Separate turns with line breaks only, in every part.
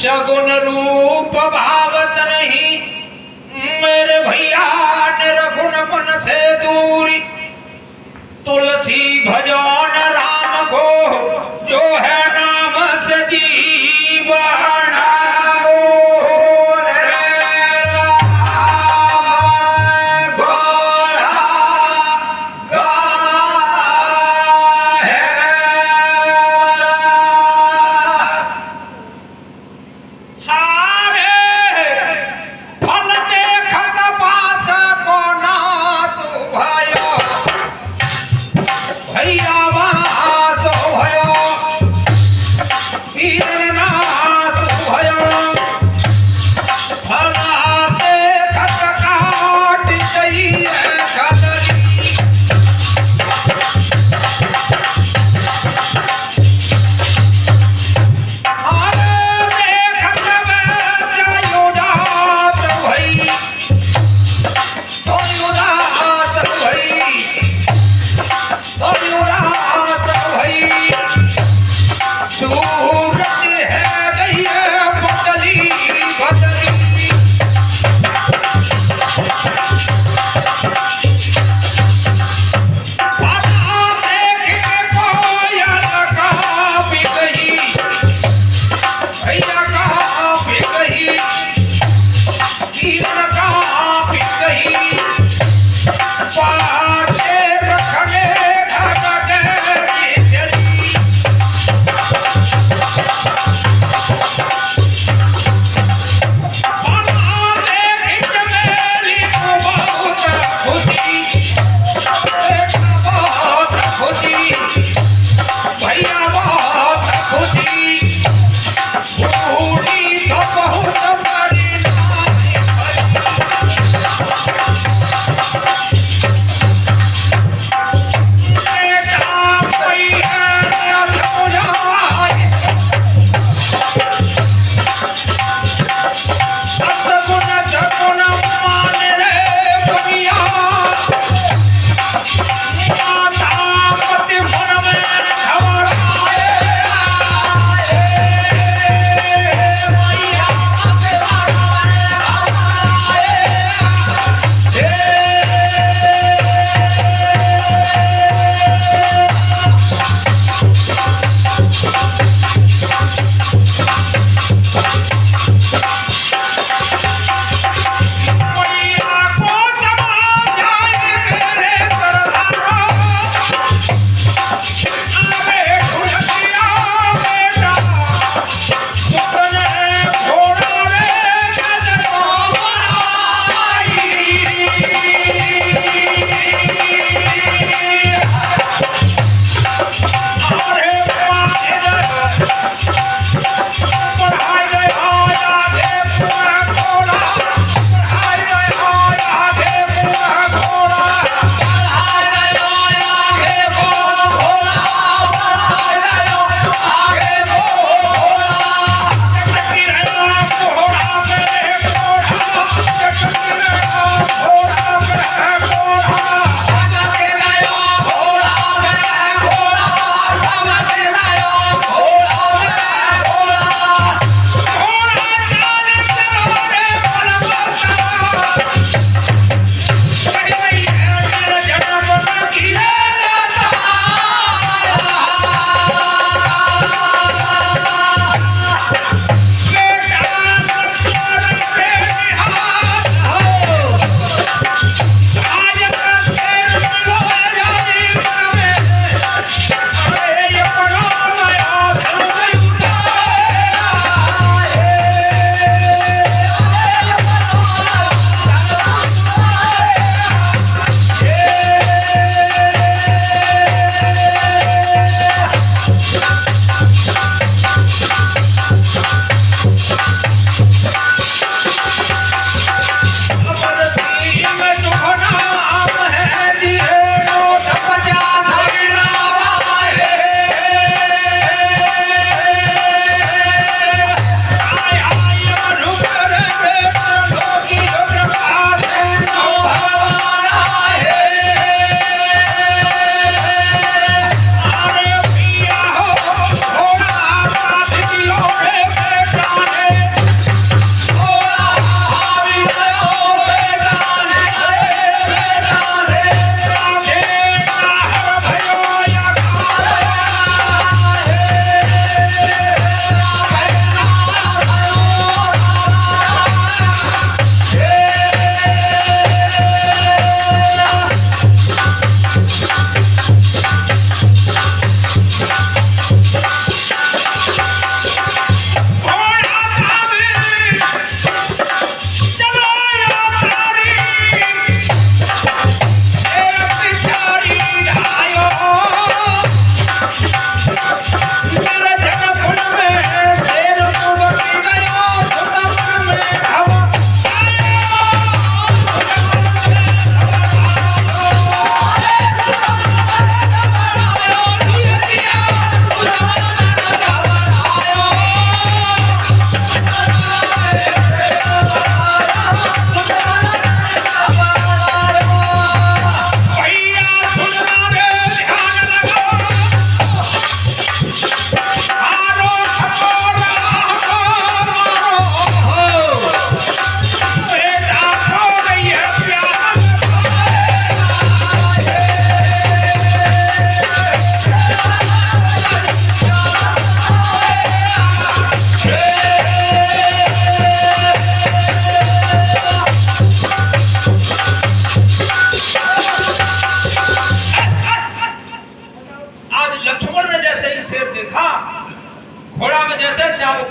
सगुन रूप भावत नहीं मेरे भैया निर्गुण मन से दूरी। तुलसी भजन राम को जो है नाम से जीवन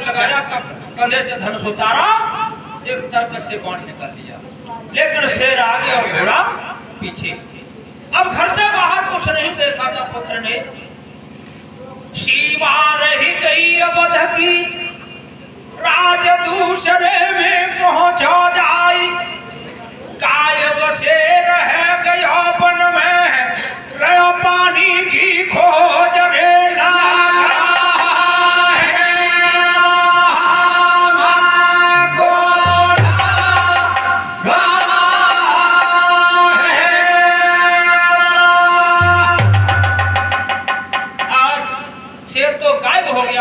तिलक लगाया, कंधे से धनुष उतारा, एक तरकस से बाण निकाल लिया, लेकिन शेर आगे और घोड़ा पीछे। अब घर से बाहर कुछ नहीं देखा था पुत्र ने, सीमा रही गई अवध की, राज दूसरे में पहुंचा जाई, गायब से रह गया वन में, रहा पानी की खोज रे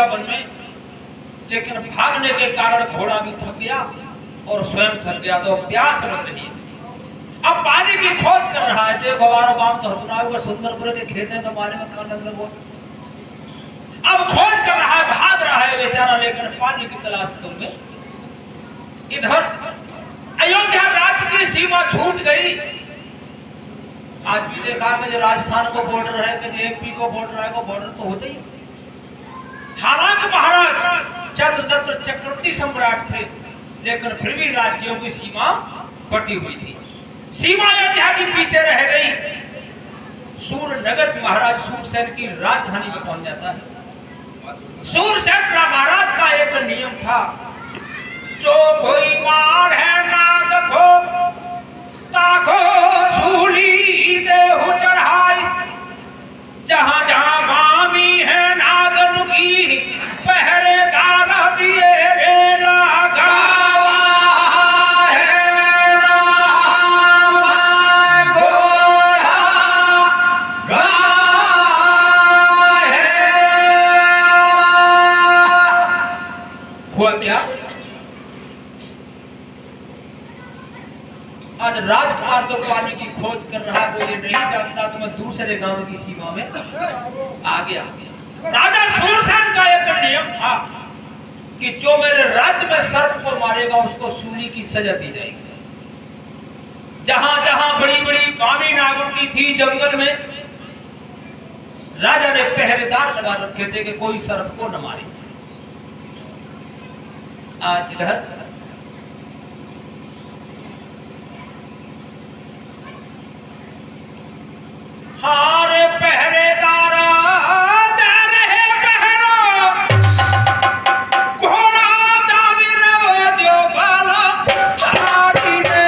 वन में, लेकिन भागने के कारण घोड़ा भी थक गया और स्वयं थक गया, तो प्यास लग रही है। अब पानी की खोज कर रहा है। देखो हमारा गांव तो हतुनाव सुंदरपुर के खेत है, तो पानी में कहाँ लग लगो। अब खोज कर रहा है, भाग रहा है बेचारा, लेकिन पानी की तलाश में इधर अयोध्या राज्य की सीमा छूट गई। आज भी देखा कि जो राजस्थान को बॉर्डर है, कि एमपी को बॉर्डर है, वो बॉर्डर तो होते ही। हालांकि महाराज चंद्रदत्त चक्रवर्ती सम्राट थे, लेकिन फिर भी राज्यों की सीमा बटी हुई थी। सीमा अयोध्या की पीछे रह गई। सूरनगर महाराज सूरसेन की राजधानी में पहुंच जाता है। सूरसेन महाराज का एक नियम था, जो कोई मार है नाग को, ताको सूली देहु चढ़ाई, जहां जहां मामी है नागन की, पहरेदार दिए रे लगा है घोड़ा है। हुआ क्या, आज राजकुमार तो पानी की खोज कर रहा, वो ये नहीं जानता तो मैं दूसरे गांव की सीमा में आ गया। राजा सूरसेन का एक नियम था कि जो मेरे राज्य में सर्प को मारेगा उसको सूली की सजा दी जाएगी। जहां जहां बड़ी बड़ी बामी नागुंडी थी जंगल में, राजा ने पहरेदार लगा रखे थे कि कोई सर्प को न मारे। आज इधर हारे पहरेदार दे रहे पहरो, घोड़ा दावी रो जो बाला आड़ी रे।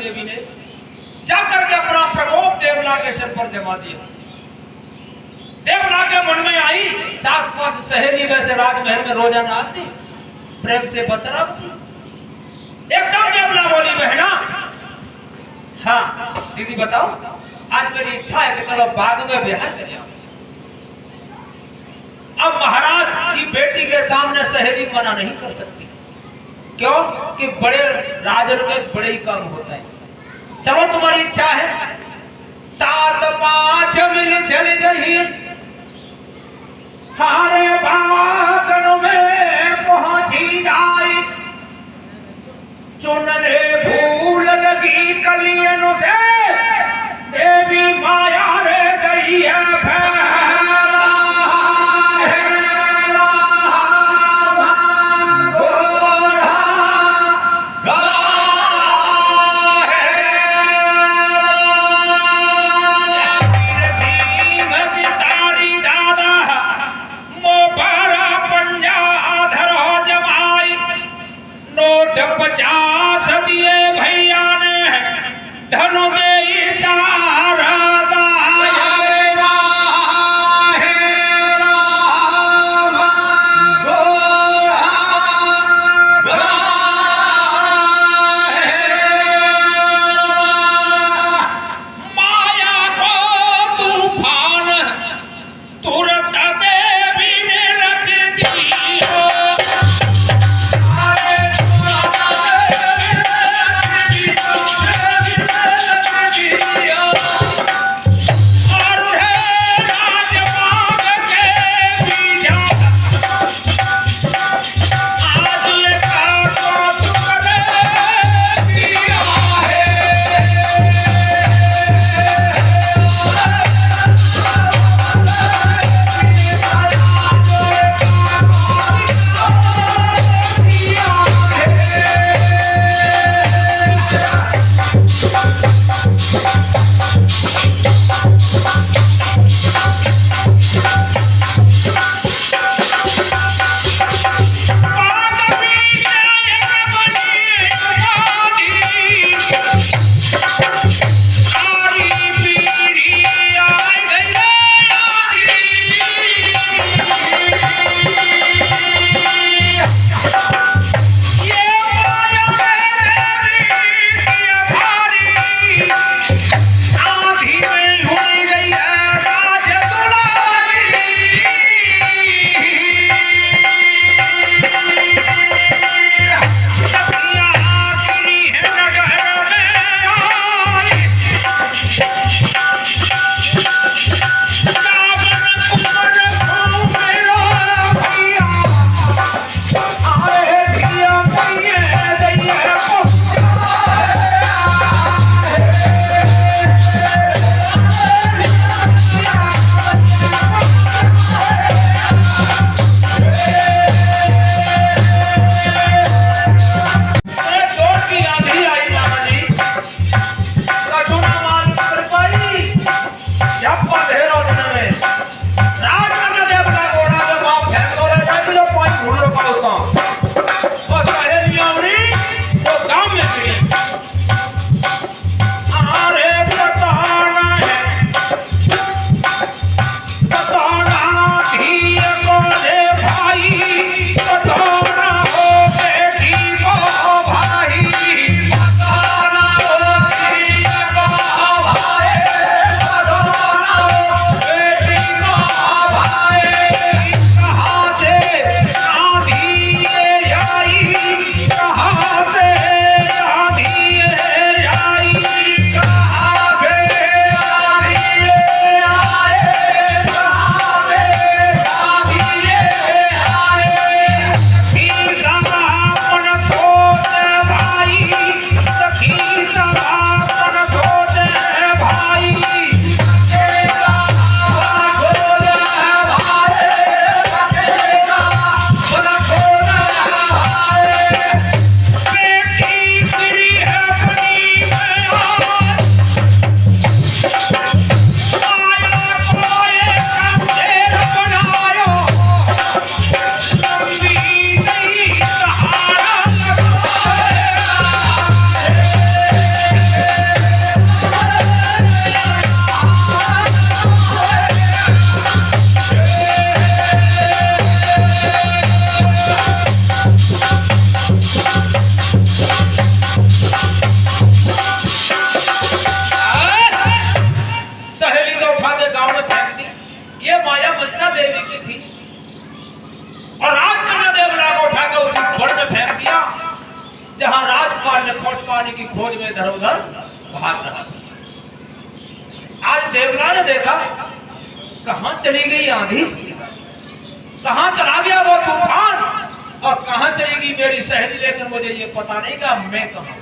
देवी ने जाकर के अपना प्रकोप देवला के सिर पर जमा दिया। देवला के मन में आई 7-5 सहेली वैसे राजमहल में रोजाना आती, प्रेम से बतरावती। एकदम देवला बोली, बहना हाँ दीदी बताओ, आज मेरी इच्छा है कि चलो बाग में बिहार कर आओ। अब महाराज की बेटी के सामने सहेली मना नहीं कर सकती, क्यों कि बड़े राजन में बड़े ही काम होता है। चलो तुम्हारी इच्छा है, 7-5 मिल चल गई, हारे बागन में पहुंची जाई, चुनने भूल लगी कलियन से, देवी माया रे गई है पानी की खोज में इधर उधर भाग रहा था। आज देवला ने देखा कहां चली गई आंधी, कहां चला गया वो तूफान, और कहां चलेगी मेरी सहेली, लेकिन मुझे ये पता नहीं कि मैं कहां।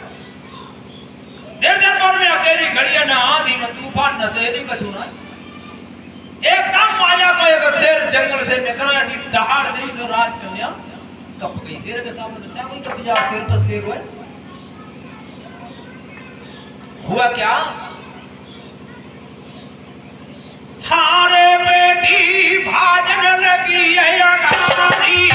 देर देर बाद में अकेली घड़िया, न आंधी न तूफान न सहेली का छूना। एकदम माया का एक शेर जंगल से निकला थी, दहाड़ दी तो राजकन्या कप गई शेर के सामने। बच्चा कोई कप जा, शेर तो शेर हुआ। हुआ क्या? हारे बेटी भाजन लगी है अगारी,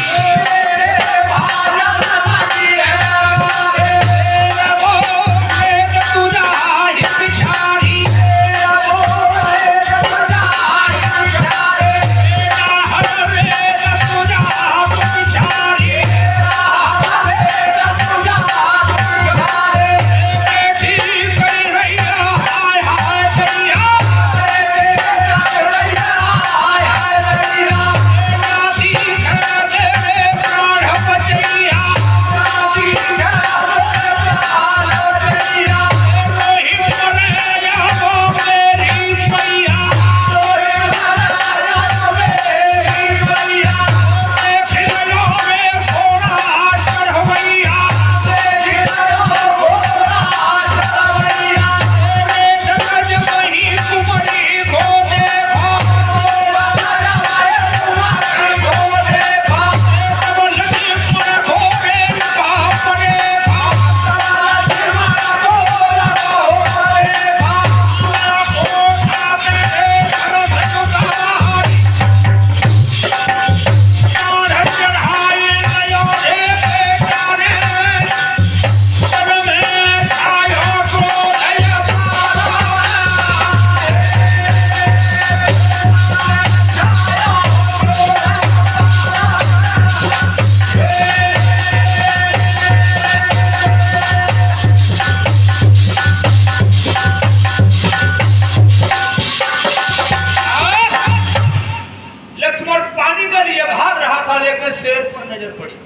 शेर पर नजर पड़ी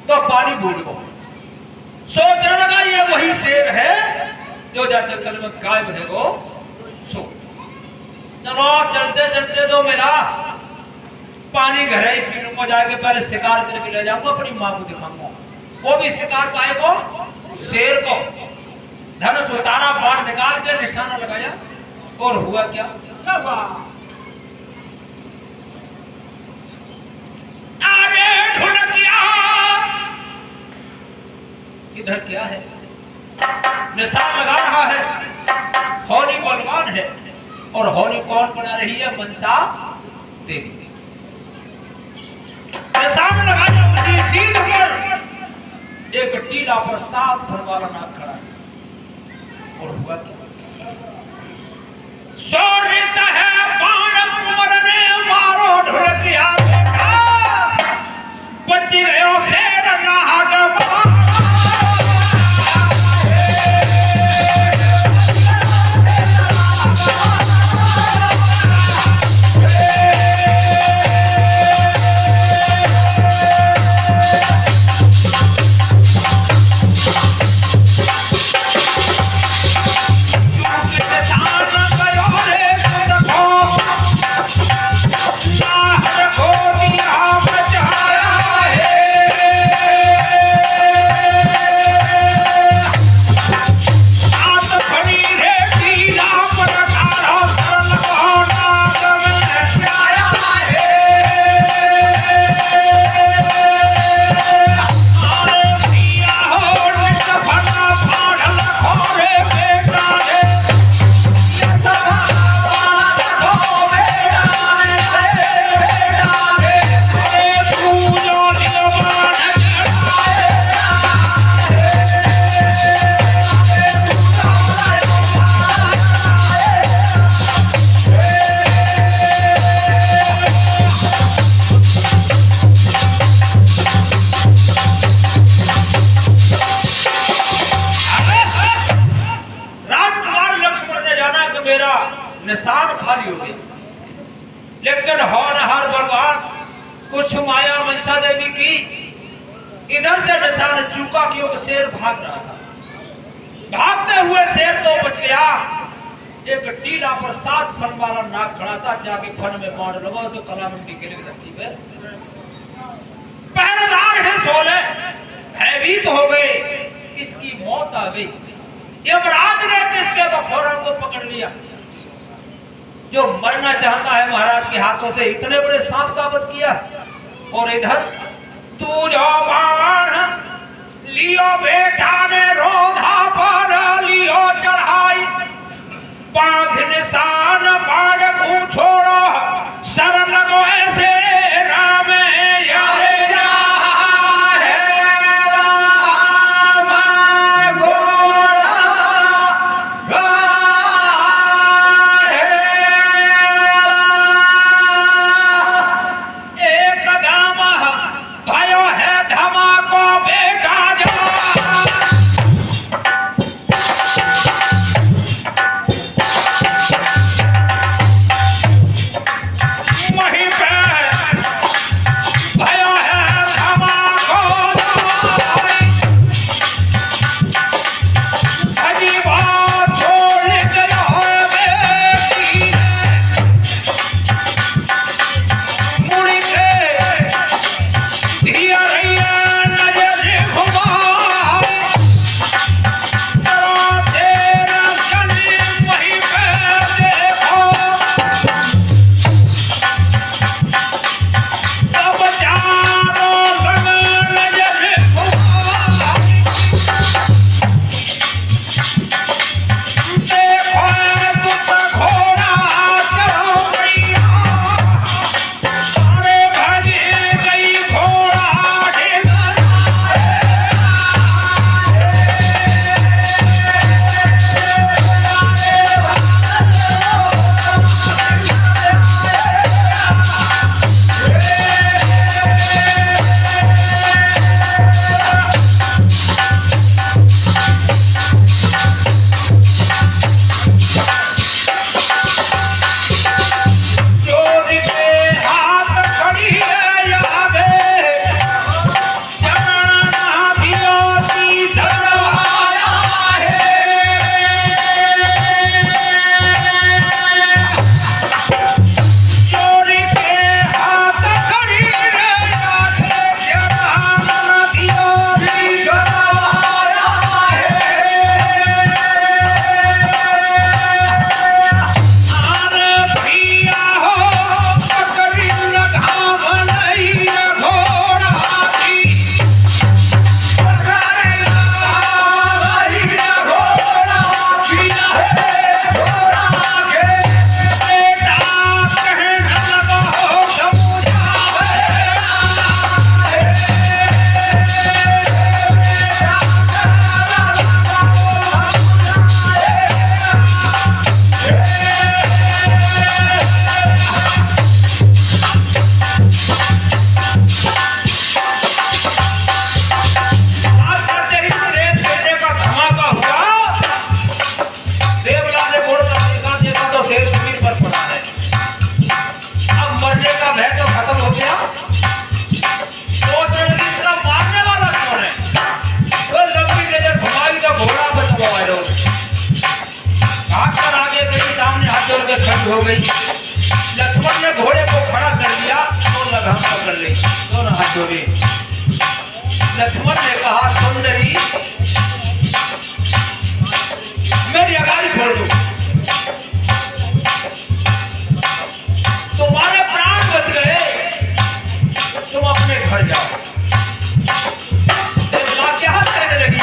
तो पानी भूल गया। सोचने लगा ये वही शेर है जो जंगल में गायब है वो। सो चलो चलते चलते तो मेरा पानी घर ही पीने को जाके पहले शिकार करके ले जाऊंगा, अपनी माँ को दिखाऊंगा। वो भी शिकार पाए को, शेर को। धनुष उतारा, बाण निकाल के निशाना लगाया, और हुआ क्या? अरे ढुलकिया, इधर क्या है? निशान लगा रहा है, होली बलवान है, और होली कौन बना रही है? मनसा देवी। निशान लगाया उसी सीध पर एक टीला पर 7 फर वाला नाग खड़ा है, और हुआ क्या? सोरिस है बाण मरने मारो ढुलकिया बेटा, बच गयो शेर नाग निशान खाली हो गया। लेकिन होनहार बलवान कुछ माया मनसा देवी की इधर से निशान चूका, क्योंकि शेर भाग रहा था। एक टीला पर 7 फन वाला नाग खड़ा था, जाके फन में मार लगा तो कला मंडी के लिए धरती पे पहरेदार है सोले भयभीत हो गए, इसकी मौत आ गई। यमराज ने किसके बखोरन को पकड़ लिया, जो मरना चाहता है महाराज के हाथों से, इतने बड़े सांप का वध किया। और इधर तू जो बाण लियो बेटा ने रोधा पर लियो चढ़ाई, बाघ निशान बाढ़ को छोड़ो सर लगो ऐसे राम यारे हो गई। लक्ष्मण ने घोड़े को खड़ा कर दिया तो लगाम पकड़ ली, दोनों हाथ जोड़े। लक्ष्मण ने कहा सुंदरी मेरी अगाड़ी छोड़ दो, तुम्हारे प्राण बच गए, तुम अपने घर जाओ। देवता क्या कहने लगी,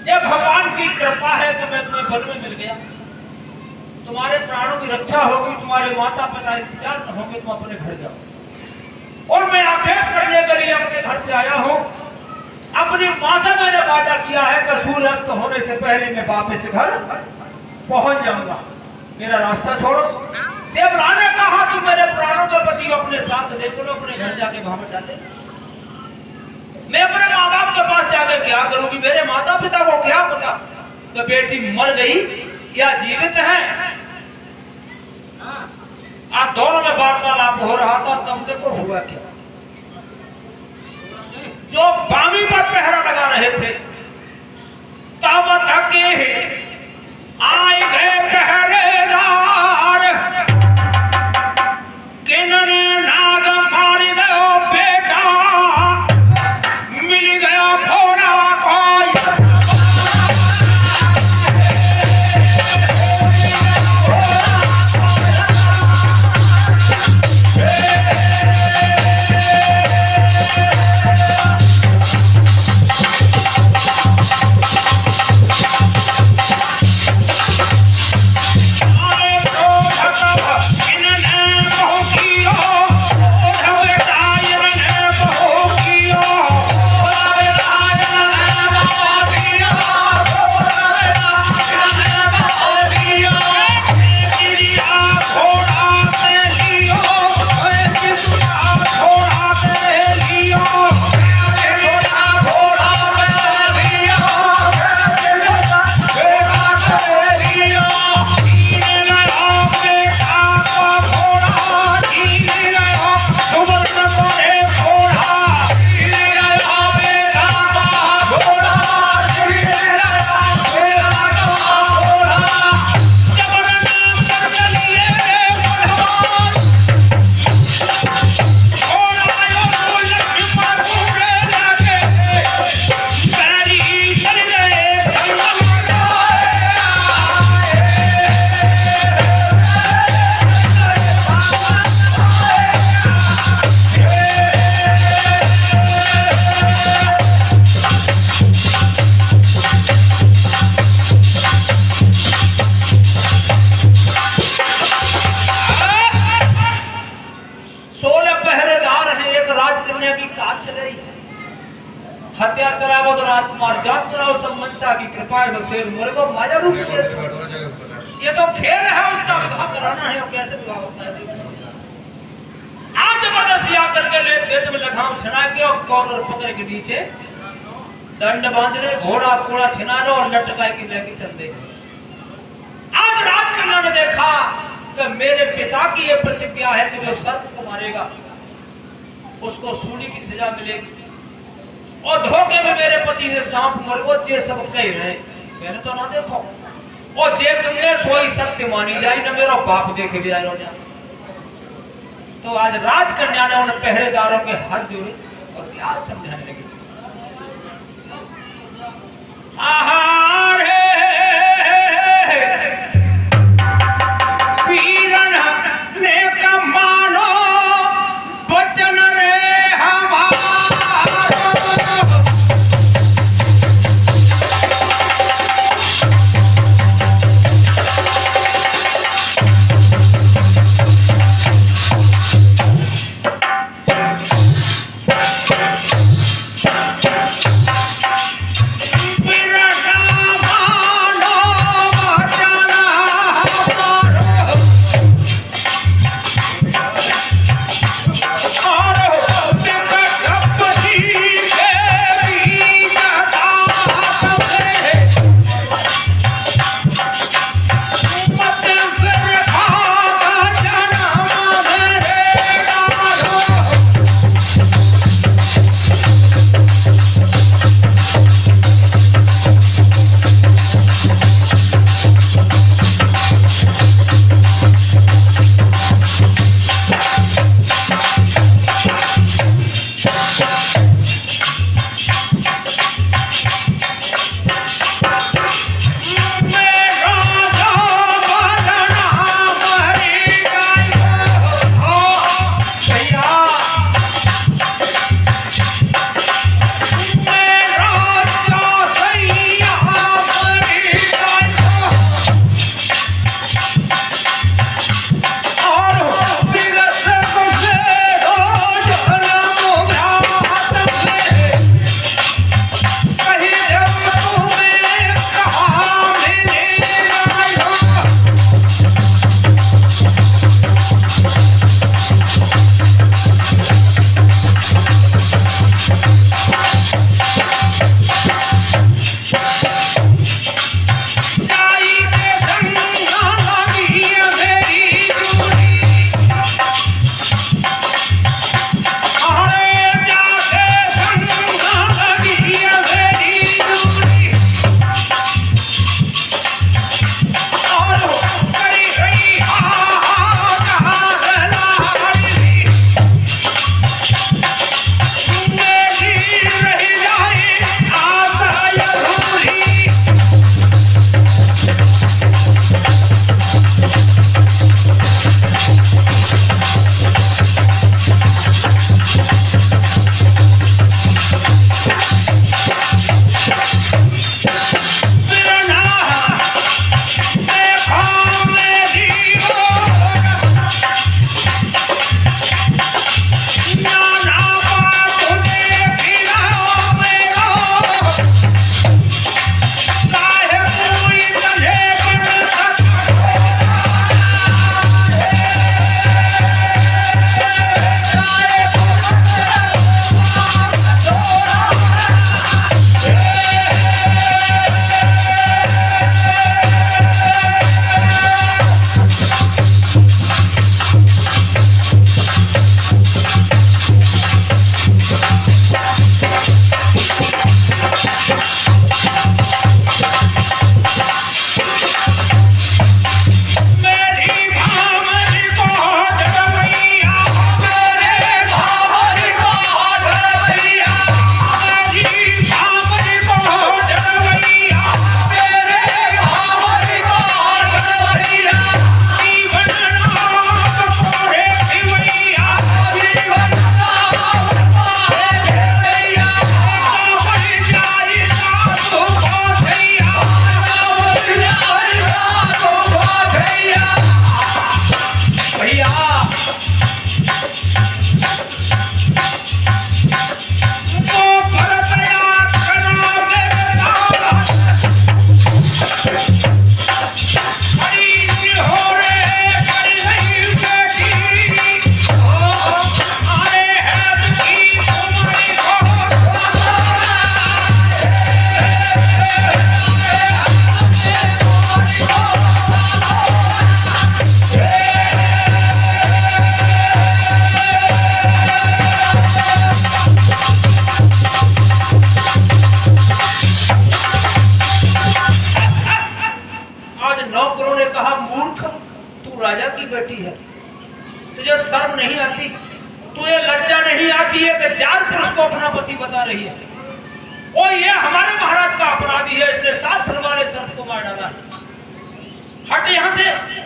ये भगवान की कृपा है कि मैं तुम्हें बल में मिल गया, तुम्हारे प्राणों की रक्षा होगी, तुम्हारे माता पिता इंतजार न होंगे, तुम अपने घर जाओ। और मैं आखेट करने के लिए अपने घर से आया हूँ। अपनी माँ से मैंने वादा किया है कि सूर्यास्त होने से पहले मैं वापस घर पहुंच जाऊंगा। मेरा रास्ता छोड़ो। देवराज ने कहा कि मेरे प्राणों के पति अपने साथ ले चलो, अपने घर जाके वहां पर जाते। मैं अपने माँ बाप के पास जाकर क्या करूंगी? मेरे माता पिता को क्या पता कि बेटी मर गई या जीवित है? आप दोनों में वार्तालाप हो रहा था, तब देखो हुआ क्या। जो बामी पर पहरा लगा रहे थे तब थके आए गए पहरेदार, किन्नरे नाग मार गयो बेटा, मिल गया घोड़ा कोई। हत्या करावो तो राजकुमार जात कराओ, सब मनसा की कृपा है, शेर मुर्गो माया रूप से। ये तो खेल है, उसका विवाह कराना है और कैसे विवाह होता है। आज जबरदस्ती आकर के ले पेट में लगाम छिना के और कॉलर पकड़ के नीचे दंड बांध ले, घोड़ा कोड़ा छिना लो और लटकाए की लेके चल दे। आज राजकन्या ने देखा कि मेरे पिता की ये प्रतिज्ञा है कि जो सर्प को मारेगा उसको सूली की सजा मिलेगी, और धोखे में मेरे पति ने सांप मरगो जे सब कह रहे, मैंने तो ना देखो, और जे तुमने सोई सत्य मानी जाए ना मेरा बाप देखे भी आए जाए। तो आज राजकन्या ने उन पहरेदारों के हाथ जोड़े और क्या समझाने लगी। आहार पीरन ने का मानो वचन रे हमारा, बैठी है, तुझे शर्म नहीं आती? तुझे लज्जा नहीं आती है कि 4 पुरुष को अपना पति बता रही है? और ये हमारे महाराज का अपराधी है, इसने 7 फल वाले सर्प को मार डाला। हट यहां से।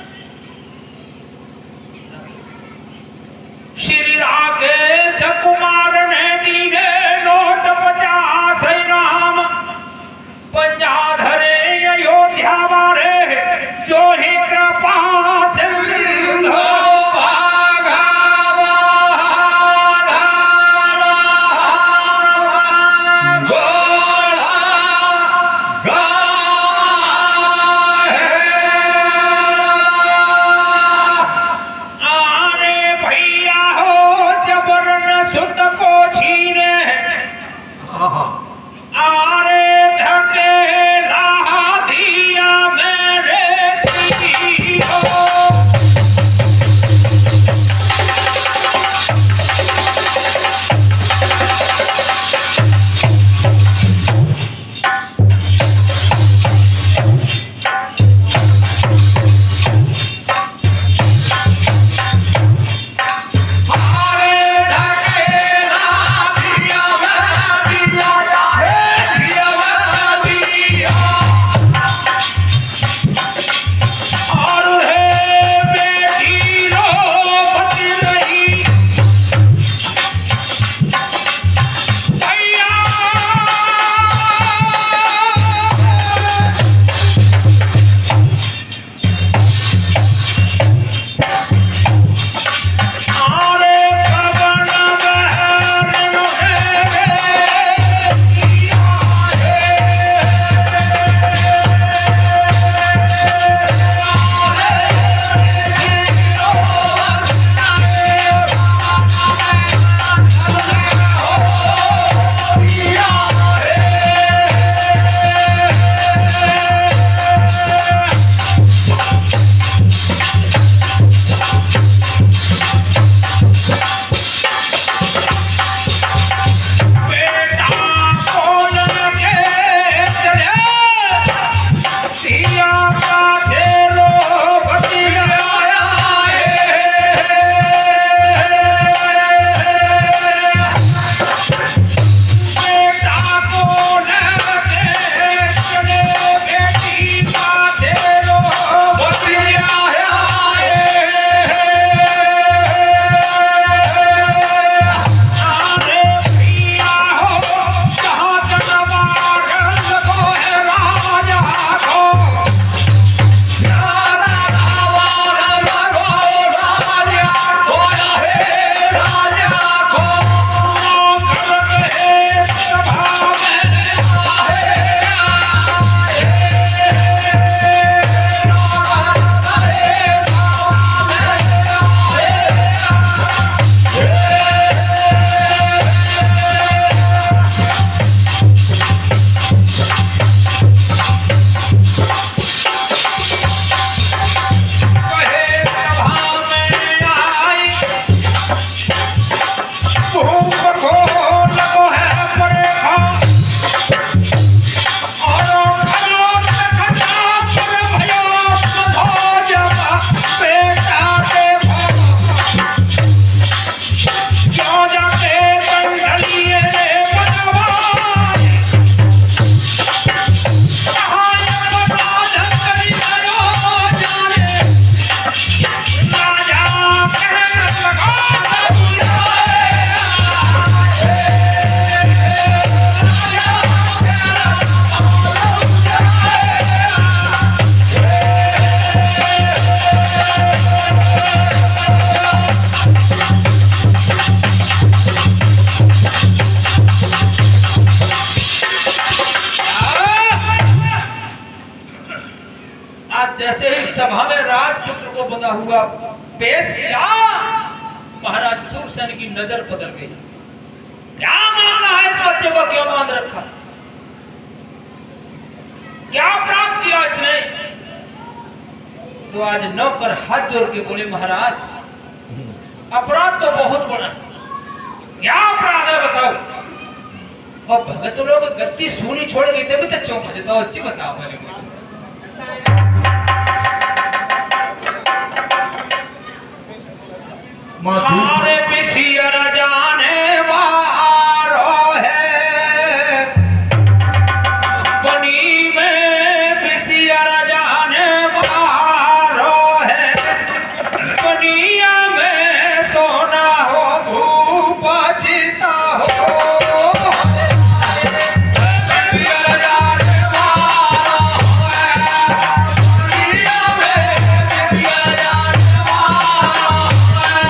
श्री राकेश कुमार ने दीने नोट 50 राम, पंजाधरे अयोध्या मारे, जो ही कृपा सिंधु
सभा में राजपुत्र को बंधा हुआ पेश किया, महाराज सूरसेन की नजर बदल गई। क्या मामला है? इस बच्चे को क्यों बांध रखा? क्या अपराध किया इसने? तो आज नौकर हाथ जोड़ के बोले, महाराज अपराध तो बहुत बड़ा है। क्या अपराध है बताओ? और भगत लोग गद्दी सूनी छोड़ गई थे, भी तो चौंक बजे तो अच्छी बताओ। मैंने
हारे पिसियर जाने वारो है बनी में पिसियर जाने वारो है बनिया में सोना हो धूप चिता हो पिसियर जाने वारो है बनिया में पिसियर जाने वारो है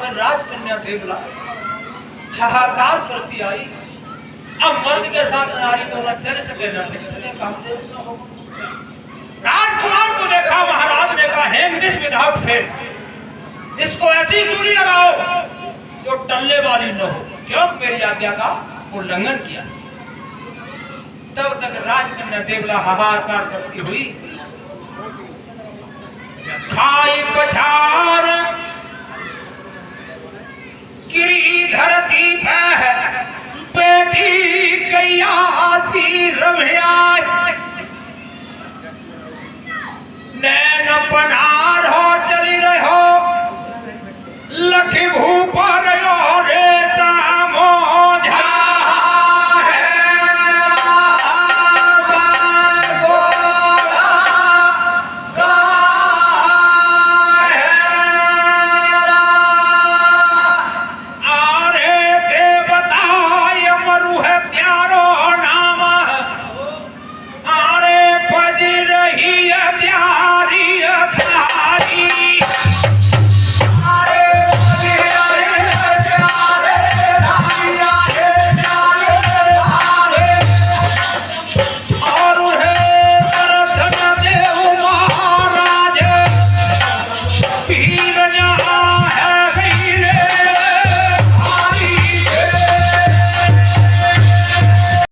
भाग राजकन्या देवला हाहाकार करती आई। अब मर्द के साथ नारी को न चल सके न सके काम से न हो। राजकुमार को देखा, महाराज ने कहा हैंग दिस विदाउट फेल, इसको ऐसी सूली लगाओ जो टलने वाली न हो, क्यों मेरी आज्ञा का उल्लंघन किया। तब तक राजकन्या देवला हाहाकार करती हुई खाई पछाड़ गिरी धरती पे बेटी कैयासी रमया नैन पनार हो चली रहो लखी भू